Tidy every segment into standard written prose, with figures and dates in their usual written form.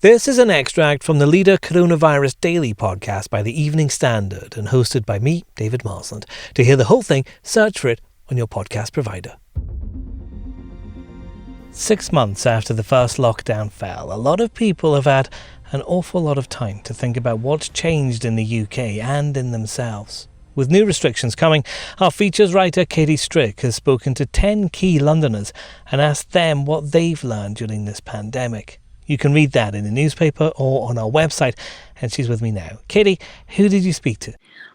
This is an extract from the Leader Coronavirus Daily podcast by the Evening Standard and hosted by me, David Marsland. To hear the whole thing, search for it on your podcast provider. 6 months after the first lockdown fell, a lot of people have had an awful lot of time to think about what's changed in the UK and in themselves. With new restrictions coming, our features writer Katie Strick has spoken to 10 key Londoners and asked them what they've learned during this pandemic. You can read that in the newspaper or on our website, and she's with me now. Katie, who did you speak to?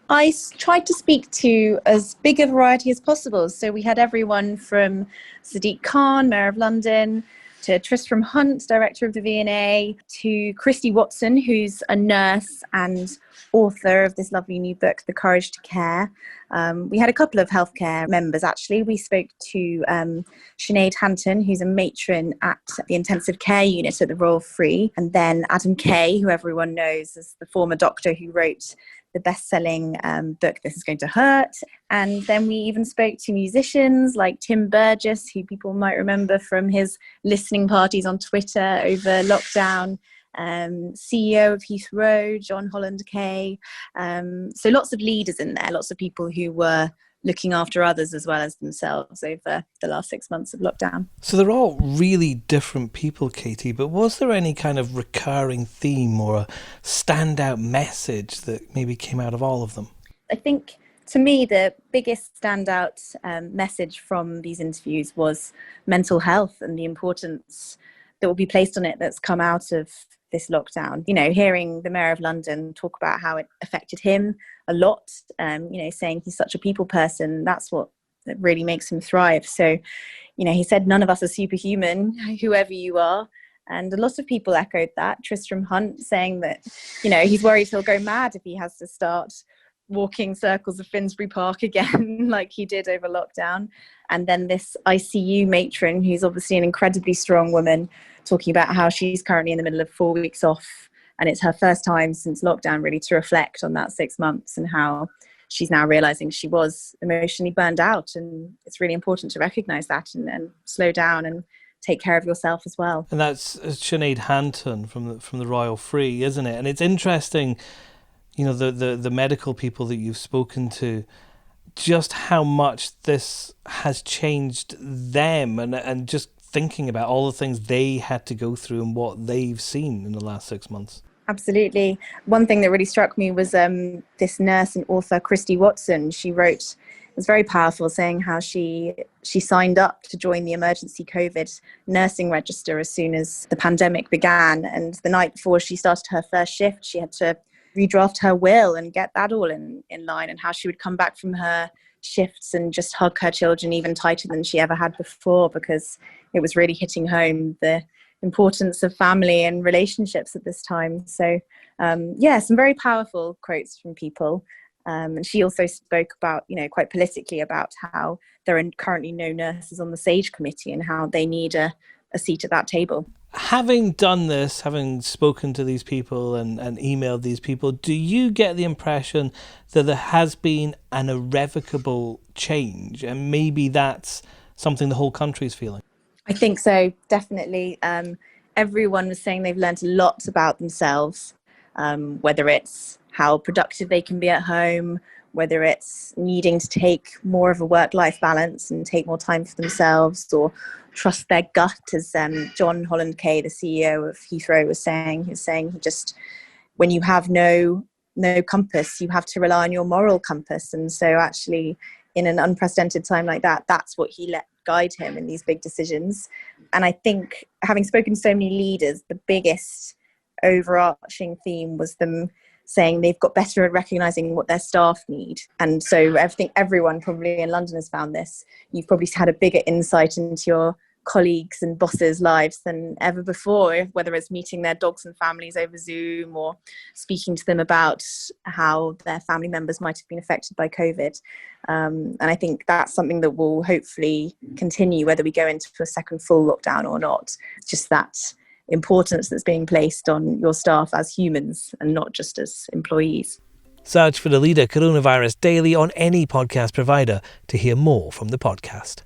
I tried to speak to as big a variety as possible. So we had everyone from Sadiq Khan, Mayor of London, to Christie Hunt, Director of the V&A, to Christie Watson, who's a nurse and author of this lovely new book, The Courage to Care. We had a couple of healthcare members, actually. We spoke to Sinead Hanton, who's a matron at the intensive care unit at the Royal Free, and then Adam Kay, who everyone knows as the former doctor who wrote the best-selling book, This Is Going to Hurt. And then we even spoke to musicians like Tim Burgess, who people might remember from his listening parties on Twitter over lockdown, CEO of Heathrow, John Holland Kay. So lots of leaders in there, lots of people who were looking after others as well as themselves over the last 6 months of lockdown. So they're all really different people, Katie, but was there any kind of recurring theme or a standout message that maybe came out of all of them? I think, to me, the biggest standout message from these interviews was mental health and the importance that will be placed on it that's come out of this lockdown. You know, hearing the Mayor of London talk about how it affected him a lot, saying he's such a people person, that's what really makes him thrive. So, he said none of us are superhuman, whoever you are. And a lot of people echoed that. Christie Hunt saying that, he's worried he'll go mad if he has to start walking circles of Finsbury Park again, like he did over lockdown. And then this ICU matron, who's obviously an incredibly strong woman, talking about how she's currently in the middle of 4 weeks off. And it's her first time since lockdown really to reflect on that 6 months and how she's now realising she was emotionally burned out. And it's really important to recognise that and slow down and take care of yourself as well. And that's Sinead Hanton from the Royal Free, isn't it? And it's interesting, the medical people that you've spoken to, just how much this has changed them and just thinking about all the things they had to go through and what they've seen in the last 6 months. Absolutely. One thing that really struck me was this nurse and author, Christie Watson. She wrote, it was very powerful, saying how she signed up to join the emergency COVID nursing register as soon as the pandemic began. And the night before she started her first shift, she had to redraft her will and get that all in line, and how she would come back from her shifts and just hug her children even tighter than she ever had before, because it was really hitting home the importance of family and relationships at this time. So some very powerful quotes from people. And she also spoke about, quite politically about how there are currently no nurses on the SAGE committee and how they need a seat at that table. Having done this, having spoken to these people and emailed these people, do you get the impression that there has been an irrevocable change, and maybe that's something the whole country is feeling? I think so, definitely. Everyone was saying they've learned a lot about themselves, whether it's how productive they can be at home, whether it's needing to take more of a work-life balance and take more time for themselves, or trust their gut, as John Holland Kay, the CEO of Heathrow, was saying. He was saying when you have no compass, you have to rely on your moral compass. And so actually, in an unprecedented time like that, that's what he let guide him in these big decisions. And I think, having spoken to so many leaders, the biggest overarching theme was them saying they've got better at recognising what their staff need. And so I think everyone probably in London has found this. You've probably had a bigger insight into your colleagues and bosses' lives than ever before, whether it's meeting their dogs and families over Zoom or speaking to them about how their family members might have been affected by COVID. And I think that's something that will hopefully continue, whether we go into a second full lockdown or not. Just that importance that's being placed on your staff as humans and not just as employees. Search for the Leader Coronavirus Daily on any podcast provider to hear more from the podcast.